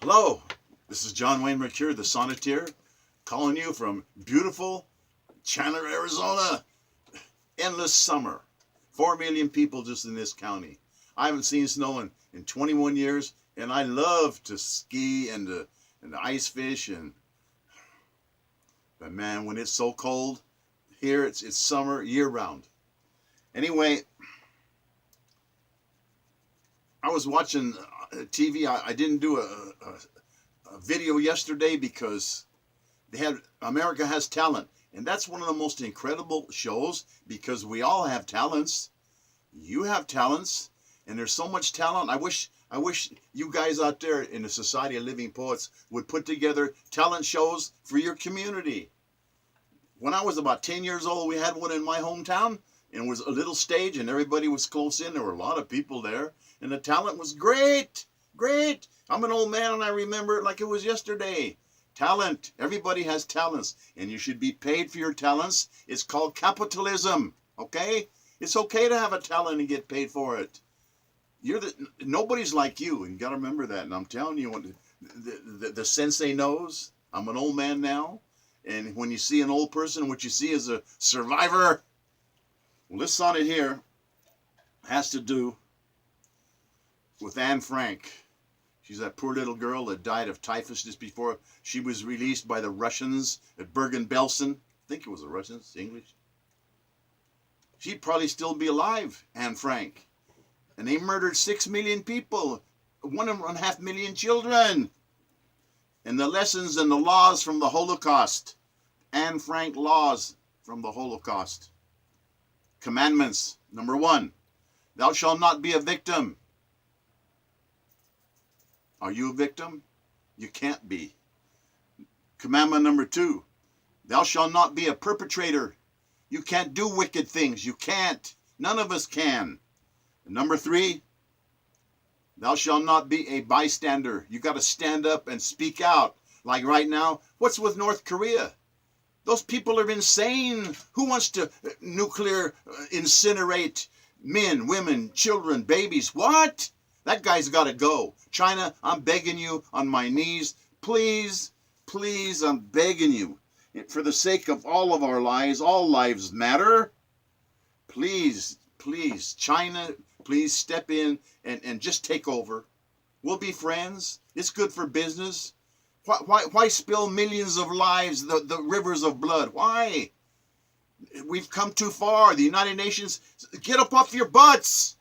Hello, this is John Wayne Mercure, the Sonneteer, calling you from beautiful Chandler, Arizona. Endless summer. 4 million people just in this county. I haven't seen snow in 21 years, and I love to ski and to ice fish. But man, when it's so cold, here it's summer year round. Anyway, I was watching TV. I didn't do a video yesterday because they had America Has Talent, and that's one of the most incredible shows because we all have talents. You have talents, and there's so much talent. I wish you guys out there in the Society of Living Poets would put together talent shows for your community. When I was about 10 years old, we had one in my hometown, and it was a little stage, and everybody was close in. There were a lot of people there, and the talent was great, great. I'm an old man, and I remember it like it was yesterday. Talent. Everybody has talents, and you should be paid for your talents. It's called capitalism, okay? It's okay to have a talent and get paid for it. Nobody's like you, and you got to remember that. And I'm telling you, the sensei knows. I'm an old man now, and when you see an old person, what you see is a survivor. Well, this sonnet here has to do with Anne Frank. She's that poor little girl that died of typhus just before she was released by the Russians at Bergen-Belsen. I think it was the Russians, English. She'd probably still be alive, Anne Frank. And they murdered 6 million people, 1.5 million children. And the lessons and the laws from the Holocaust. Anne Frank laws from the Holocaust. Commandments. Number 1, thou shalt not be a victim. Are you a victim? You can't be. Commandment number 2, thou shalt not be a perpetrator. You can't do wicked things. You can't. None of us can. And number 3, thou shalt not be a bystander. You got to stand up and speak out. Like right now, what's with North Korea? Those people are insane. Who wants to nuclear incinerate men, women, children, babies? What? That guy's got to go. China, I'm begging you on my knees. Please, please, I'm begging you. For the sake of all of our lives, all lives matter. Please, please, China, please step in and just take over. We'll be friends. It's good for business. Why spill millions of lives, the rivers of blood? Why? We've come too far. The United Nations, get up off your butts.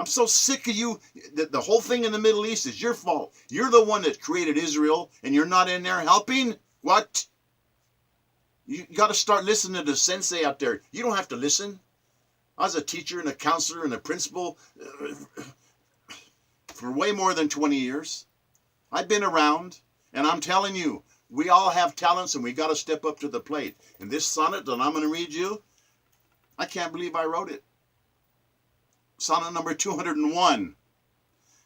I'm so sick of you. The whole thing in the Middle East is your fault. You're the one that created Israel, and you're not in there helping? What? You got to start listening to the sensei out there. You don't have to listen. I was a teacher and a counselor and a principal for way more than 20 years. I've been around, and I'm telling you, we all have talents, and we got to step up to the plate. And this sonnet that I'm going to read you, I can't believe I wrote it. Sonnet number 201.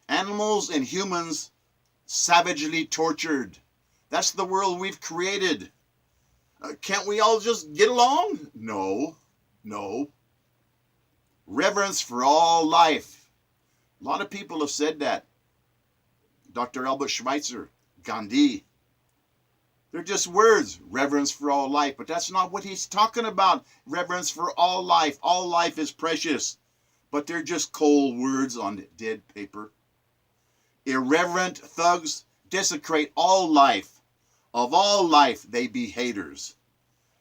Animals and humans savagely tortured. That's the world we've created. Can't we all just get along? No, no. Reverence for all life. A lot of people have said that. Dr. Albert Schweitzer, Gandhi. They're just words, reverence for all life. But that's not what he's talking about. Reverence for all life. All life is precious. But they're just cold words on dead paper. Irreverent thugs desecrate all life. Of all life, they be haters.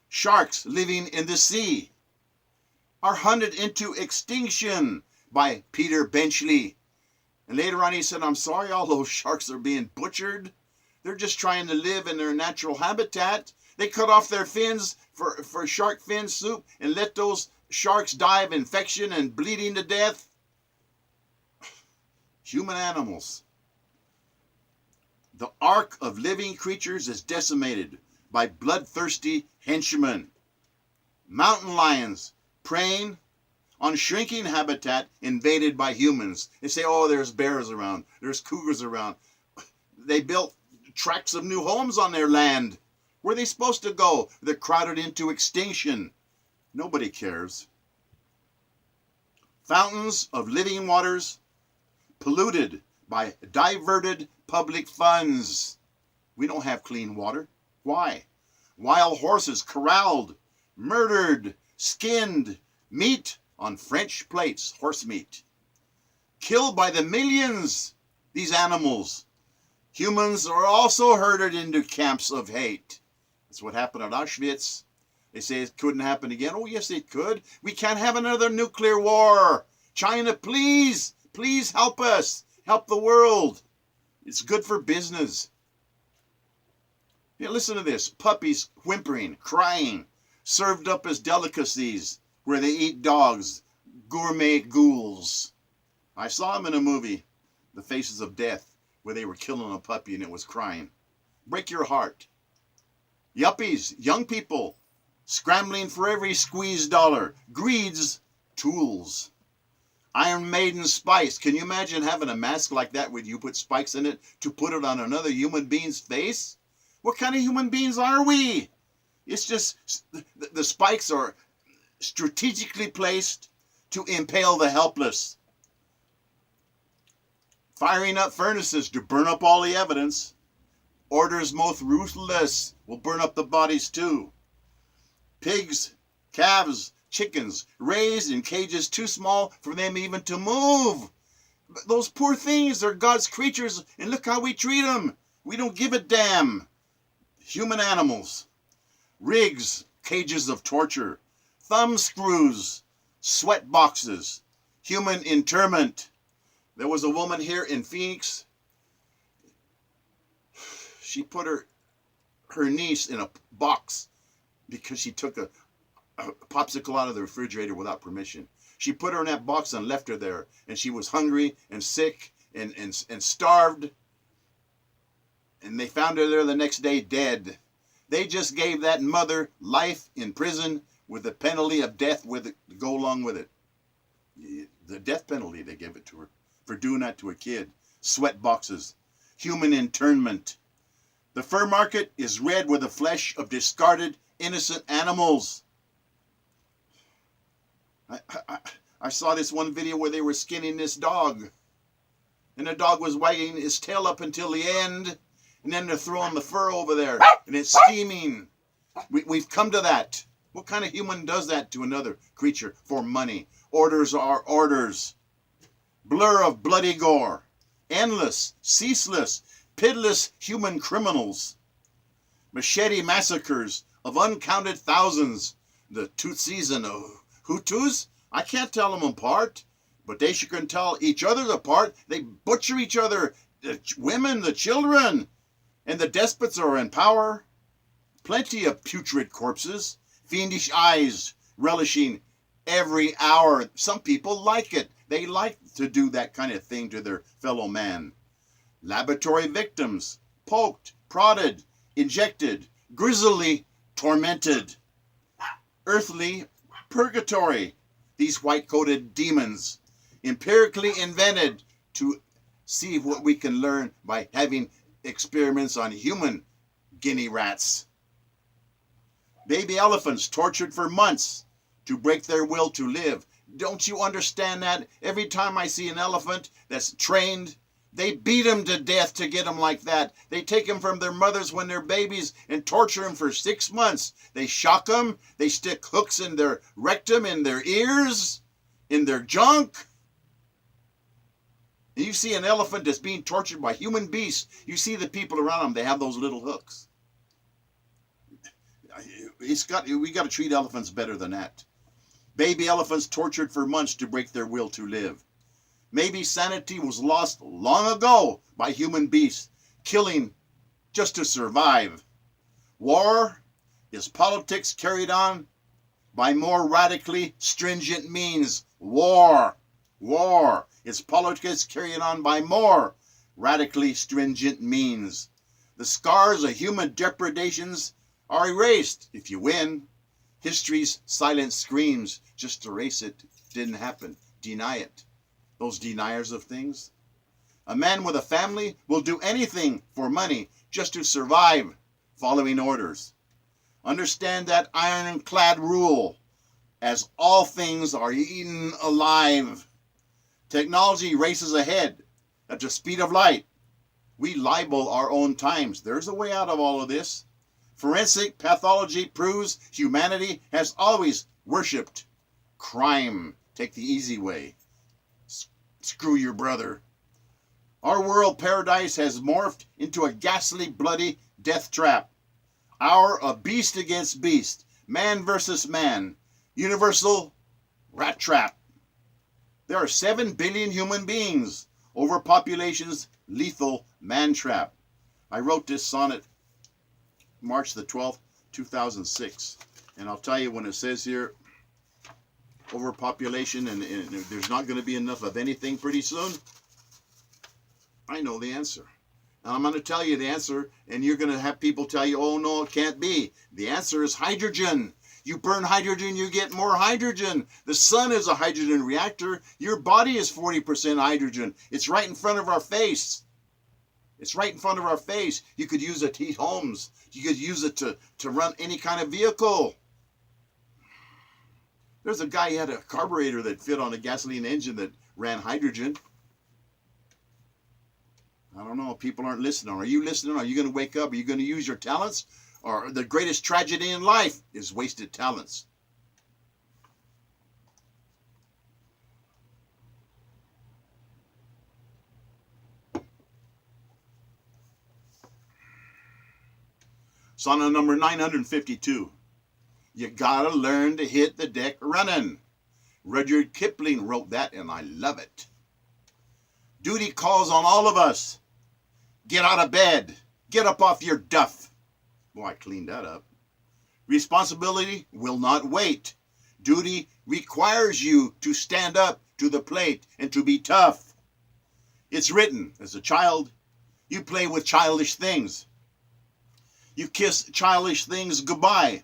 Sharks living in the sea are hunted into extinction by Peter Benchley. And later on he said, I'm sorry, all those sharks are being butchered. They're just trying to live in their natural habitat. They cut off their fins for shark fin soup and let those sharks die of infection and bleeding to death. Human animals. The ark of living creatures is decimated by bloodthirsty henchmen. Mountain lions preying on shrinking habitat invaded by humans. They say, oh, there's bears around. There's cougars around. They built tracts of new homes on their land. Where are they supposed to go? They're crowded into extinction. Nobody cares. Fountains of living waters polluted by diverted public funds. We don't have clean water. Why? Wild horses corralled, murdered, skinned, meat on French plates, horse meat. Killed by the millions, these animals. Humans are also herded into camps of hate. That's what happened at Auschwitz. They say it couldn't happen again. Oh, yes, it could. We can't have another nuclear war. China, please, please help us. Help the world. It's good for business. Yeah, listen to this. Puppies whimpering, crying, served up as delicacies where they eat dogs, gourmet ghouls. I saw them in a movie, The Faces of Death, where they were killing a puppy and it was crying. Break your heart. Yuppies, young people, scrambling for every squeezed dollar. Greed's tools. Iron Maiden spice. Can you imagine having a mask like that where you put spikes in it to put it on another human being's face? What kind of human beings are we? It's just the spikes are strategically placed to impale the helpless. Firing up furnaces to burn up all the evidence. Orders most ruthless will burn up the bodies too. Pigs, calves, chickens raised in cages too small for them even to move. But those poor things are God's creatures, and look how we treat them. We don't give a damn. Human animals. Rigs, cages of torture. Thumb screws, sweat boxes. Human interment. There was a woman here in Phoenix. She put her niece in a box because she took a popsicle out of the refrigerator without permission. She put her in that box and left her there. And she was hungry and sick and starved. And they found her there the next day dead. They just gave that mother life in prison with the penalty of death with it, to go along with it. The death penalty, they gave it to her for doing that to a kid. Sweat boxes. Human internment. The fur market is red with the flesh of discarded, innocent animals. I saw this one video where they were skinning this dog. And the dog was wagging his tail up until the end. And then they're throwing the fur over there. And it's steaming. We've come to that. What kind of human does that to another creature for money? Orders are orders. Blur of bloody gore. Endless, ceaseless, pitiless human criminals. Machete massacres of uncounted thousands. The Tutsis and the Hutus, I can't tell them apart, but they sure can tell each other apart. They butcher each other, the women, the children, and the despots are in power. Plenty of putrid corpses, fiendish eyes, relishing every hour. Some people like it. They like to do that kind of thing to their fellow man. Laboratory victims, poked, prodded, injected, grisly tormented. Earthly purgatory, these white-coated demons, empirically invented to see what we can learn by having experiments on human guinea rats. Baby elephants tortured for months to break their will to live. Don't you understand that? Every time I see an elephant that's trained, they beat them to death to get them like that. They take them from their mothers when they're babies and torture them for 6 months. They shock them. They stick hooks in their rectum, in their ears, in their junk. And you see an elephant that's being tortured by human beasts. You see the people around them, they have those little hooks. We got to treat elephants better than that. Baby elephants tortured for months to break their will to live. Maybe sanity was lost long ago by human beasts, killing just to survive. War is politics carried on by more radically stringent means. War is politics carried on by more radically stringent means. The scars of human depredations are erased if you win. History's silent screams, just erase it. Didn't happen. Deny it. Those deniers of things. A man with a family will do anything for money just to survive, following orders. Understand that ironclad rule, as all things are eaten alive. Technology races ahead at the speed of light. We libel our own times. There's a way out of all of this. Forensic pathology proves humanity has always worshipped crime. Take the easy way. Screw your brother. Our world paradise has morphed into a ghastly, bloody death trap. A beast against beast. Man versus man. Universal rat trap. There are 7 billion human beings. Overpopulation's lethal man trap. I wrote this sonnet March the 12th, 2006. And I'll tell you when it says here, overpopulation and there's not going to be enough of anything pretty soon, I know the answer. And I'm going to tell you the answer, and you're going to have people tell you, oh no, it can't be. The answer is hydrogen. You burn hydrogen, you get more hydrogen. The sun is a hydrogen reactor. Your body is 40% hydrogen. It's right in front of our face. It's right in front of our face. You could use it to heat homes. You could use it to run any kind of vehicle. There's a guy who had a carburetor that fit on a gasoline engine that ran hydrogen. I don't know. People aren't listening. Are you listening? Are you going to wake up? Are you going to use your talents? Or the greatest tragedy in life is wasted talents. Sonnet number 952. You gotta learn to hit the deck running. Rudyard Kipling wrote that, and I love it. Duty calls on all of us. Get out of bed. Get up off your duff. Boy, I cleaned that up. Responsibility will not wait. Duty requires you to stand up to the plate and to be tough. It's written, as a child, you play with childish things. You kiss childish things goodbye.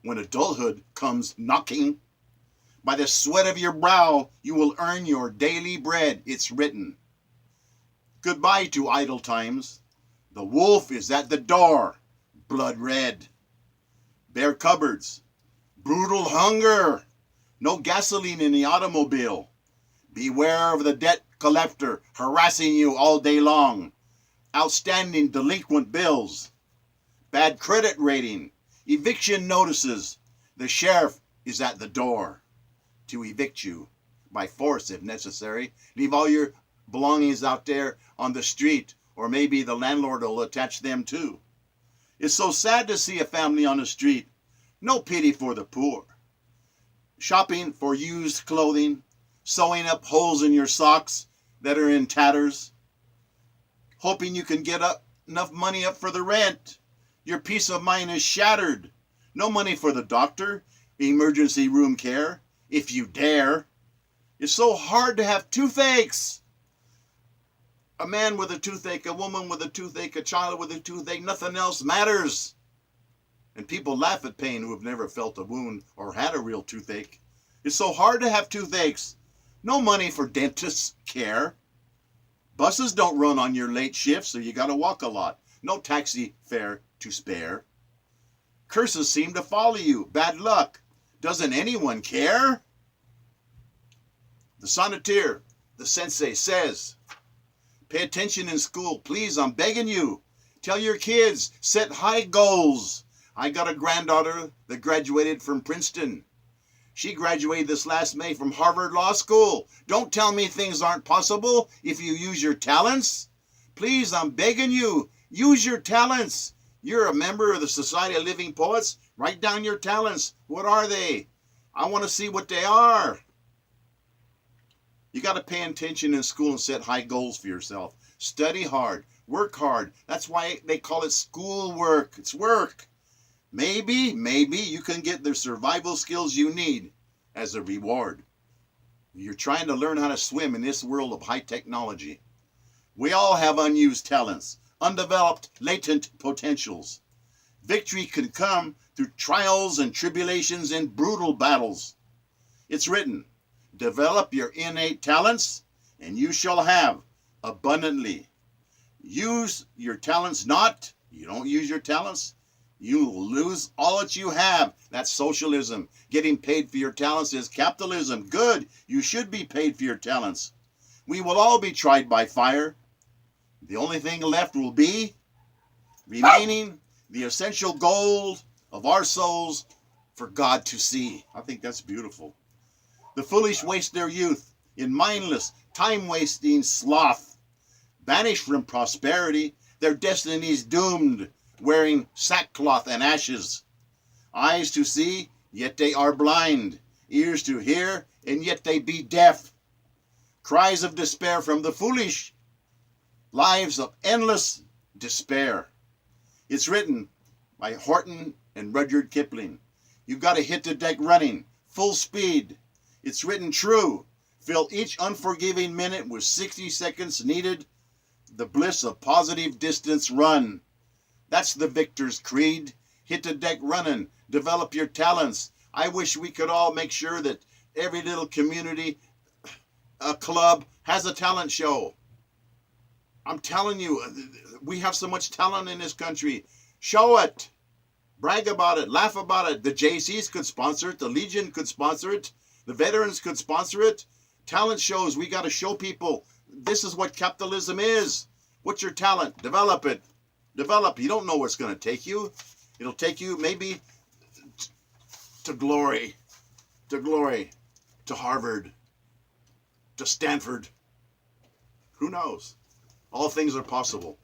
When adulthood comes knocking, by the sweat of your brow, you will earn your daily bread. It's written. Goodbye to idle times. The wolf is at the door, blood red. Bare cupboards, brutal hunger, no gasoline in the automobile. Beware of the debt collector harassing you all day long. Outstanding delinquent bills. Bad credit rating. Eviction notices. The sheriff is at the door to evict you by force if necessary. Leave all your belongings out there on the street, or maybe the landlord will attach them too. It's so sad to see a family on the street. No pity for the poor. Shopping for used clothing, sewing up holes in your socks that are in tatters, hoping you can get enough money up for the rent. Your peace of mind is shattered. No money for the doctor, emergency room care, if you dare. It's so hard to have toothaches. A man with a toothache, a woman with a toothache, a child with a toothache, nothing else matters. And people laugh at pain who have never felt a wound or had a real toothache. It's so hard to have toothaches. No money for dentist care. Buses don't run on your late shift, so you got to walk a lot. No taxi fare to spare. Curses seem to follow you. Bad luck. Doesn't anyone care? The Sonneteer, the sensei, says, pay attention in school. Please, I'm begging you. Tell your kids, set high goals. I got a granddaughter that graduated from Princeton. She graduated this last May from Harvard Law School. Don't tell me things aren't possible if you use your talents. Please, I'm begging you, use your talents. You're a member of the Society of Living Poets. Write down your talents. What are they? I want to see what they are. You got to pay attention in school and set high goals for yourself. Study hard. Work hard. That's why they call it school work. It's work. Maybe you can get the survival skills you need as a reward. You're trying to learn how to swim in this world of high technology. We all have unused talents, undeveloped latent potentials. Victory can come through trials and tribulations and brutal battles. It's written, develop your innate talents and you shall have abundantly. Use your talents not. You don't use your talents, you will lose all that you have. That's socialism. Getting paid for your talents is capitalism. Good. You should be paid for your talents. We will all be tried by fire. The only thing left will be remaining the essential gold of our souls for God to see. I think that's beautiful. The foolish waste their youth in mindless, time-wasting sloth. Banished from prosperity, their destinies doomed, wearing sackcloth and ashes. Eyes to see, yet they are blind. Ears to hear, and yet they be deaf. Cries of despair from the foolish. Lives of endless despair. It's written by Horton and Rudyard Kipling. You've got to hit the deck running, full speed. It's written true. Fill each unforgiving minute with 60 seconds needed. The bliss of positive distance run. That's the victor's creed. Hit the deck running. Develop your talents. I wish we could all make sure that every little community, a club, has a talent show. I'm telling you, we have so much talent in this country. Show it. Brag about it. Laugh about it. The JCs could sponsor it. The Legion could sponsor it. The veterans could sponsor it. Talent shows. We got to show people this is what capitalism is. What's your talent? Develop it. Develop. You don't know where it's going to take you. It'll take you maybe to glory. To glory. To Harvard. To Stanford. Who knows? All things are possible.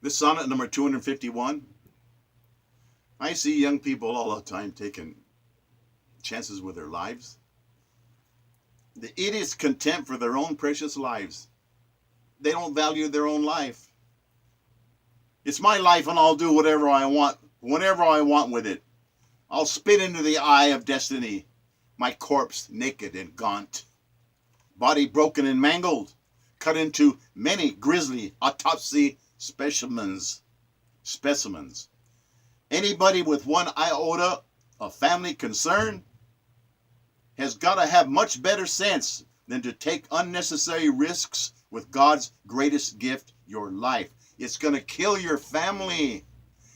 This sonnet number 251. I see young people all the time taking chances with their lives. The idiot's content for their own precious lives. They don't value their own life. It's my life and I'll do whatever I want, whenever I want with it. I'll spit into the eye of destiny, my corpse naked and gaunt. Body broken and mangled, cut into many grisly autopsy specimens. Anybody with one iota of family concern has got to have much better sense than to take unnecessary risks with God's greatest gift, your life. It's going to kill your family.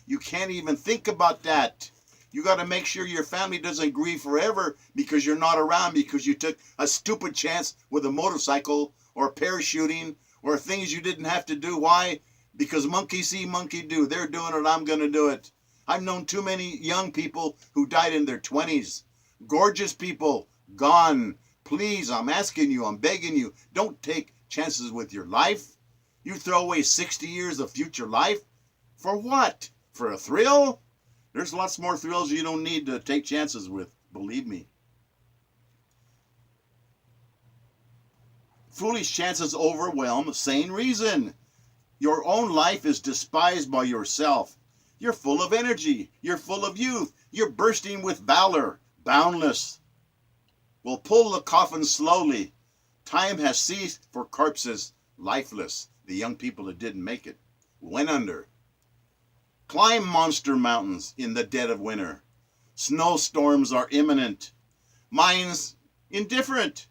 You can't even think about that. You got to make sure your family doesn't grieve forever because you're not around, because you took a stupid chance with a motorcycle or parachuting or things you didn't have to do. Why? Because monkey see, monkey do. They're doing it, I'm going to do it. I've known too many young people who died in their 20s. Gorgeous people, gone. Please, I'm asking you, I'm begging you, don't take chances with your life. You throw away 60 years of future life? For what? For a thrill? There's lots more thrills you don't need to take chances with, believe me. Foolish chances overwhelm sane reason. Your own life is despised by yourself. You're full of energy. You're full of youth. You're bursting with valor, boundless. Well, pull the coffin slowly. Time has ceased for corpses, lifeless. The young people that didn't make it went under. Climb monster mountains in the dead of winter. Snowstorms are imminent. Minds indifferent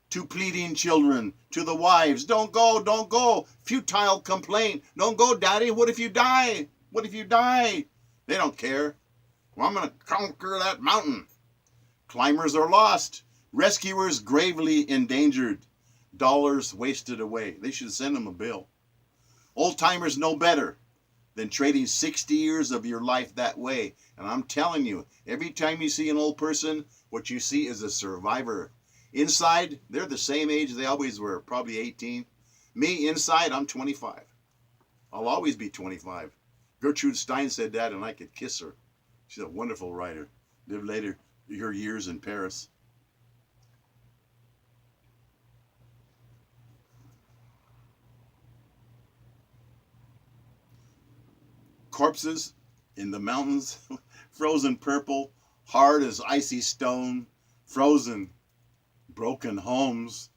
to pleading children, to the wives. Don't go, don't go. Futile complaint. Don't go, Daddy. What if you die? What if you die? They don't care. Well, I'm going to conquer that mountain. Climbers are lost. Rescuers gravely endangered. Dollars wasted away. They should send them a bill. Old timers know better than trading 60 years of your life that way. And I'm telling you, every time you see an old person, what you see is a survivor. Inside, they're the same age they always were, probably 18. Me, inside, I'm 25. I'll always be 25. Gertrude Stein said that, and I could kiss her. She's a wonderful writer. Lived later her years in Paris. Corpses in the mountains, frozen purple, hard as icy stone, frozen, broken homes.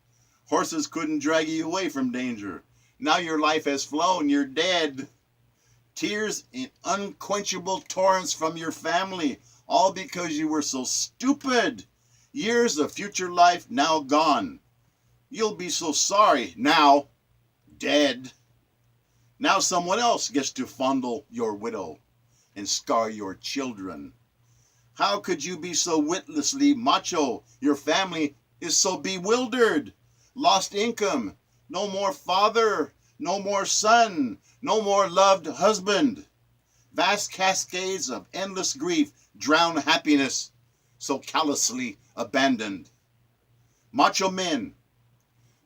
Horses couldn't drag you away from danger. Now your life has flown, you're dead. Tears in unquenchable torrents from your family, all because you were so stupid. Years of future life now gone. You'll be so sorry now, dead. Now someone else gets to fondle your widow and scar your children. How could you be so witlessly macho? Your family is so bewildered. Lost income, no more father, no more son, no more loved husband. Vast cascades of endless grief drown happiness, so callously abandoned. Macho men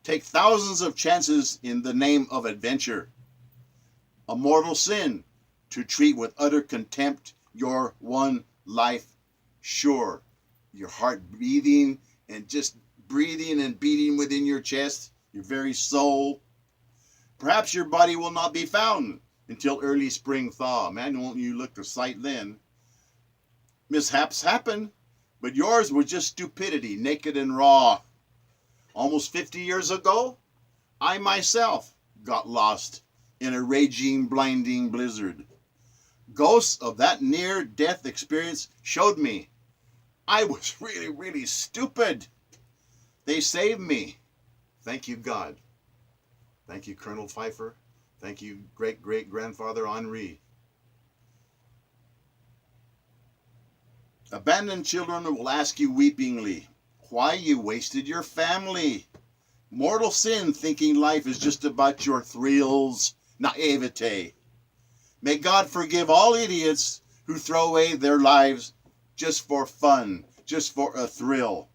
take thousands of chances in the name of adventure. A mortal sin to treat with utter contempt your one life sure. Your heart beating and just breathing and beating within your chest, your very soul. Perhaps your body will not be found until early spring thaw. Man, won't you look a sight then? Mishaps happen, but yours were just stupidity, naked and raw. Almost 50 years ago, I myself got lost in a raging, blinding blizzard. Ghosts of that near-death experience showed me I was really, really stupid. They saved me. Thank you, God. Thank you, Colonel Pfeiffer. Thank you, great-great-grandfather Henri. Abandoned children will ask you weepingly, why you wasted your family. Mortal sin thinking life is just about your thrills, naivete. May God forgive all idiots who throw away their lives just for fun, just for a thrill.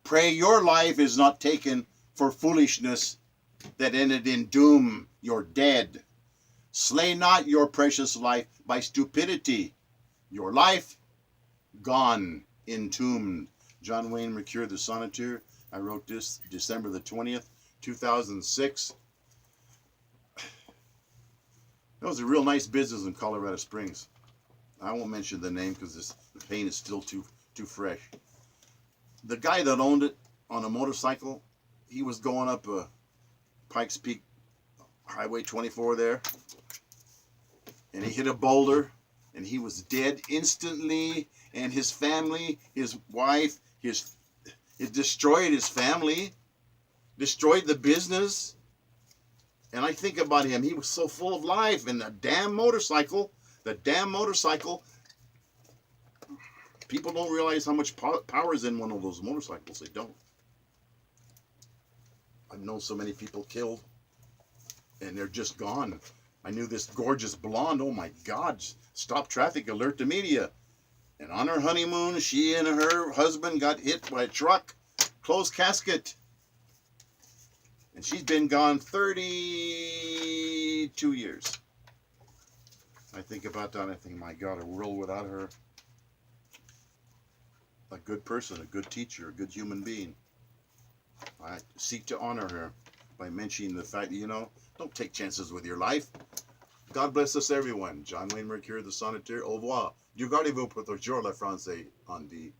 Pray your life is not taken for foolishness that ended in doom. You're dead. Slay not your precious life by stupidity. Your life gone, entombed. John Wayne Mercure, the Sonneteer. I wrote this December the 20th, 2006. That was a real nice business in Colorado Springs. I won't mention the name because the pain is still too fresh. The guy that owned it on a motorcycle, he was going up Pikes Peak Highway 24 there, and he hit a boulder, and he was dead instantly, and his family, his wife, it destroyed his family, destroyed the business. And I think about him, he was so full of life, and the damn motorcycle, people don't realize how much power is in one of those motorcycles. They don't. I've known so many people killed, and they're just gone. I knew this gorgeous blonde, oh my God, stop traffic, alert the media. And on her honeymoon, she and her husband got hit by a truck, closed casket. And she's been gone 32 years. I think about that, and I think, my God, a world without her. A good person, a good teacher, a good human being. I seek to honor her by mentioning the fact that, don't take chances with your life. God bless us, everyone. John Wayne Mercure, the Sonneteer. Au revoir. Du gardez-vous pour toujours le français on dit.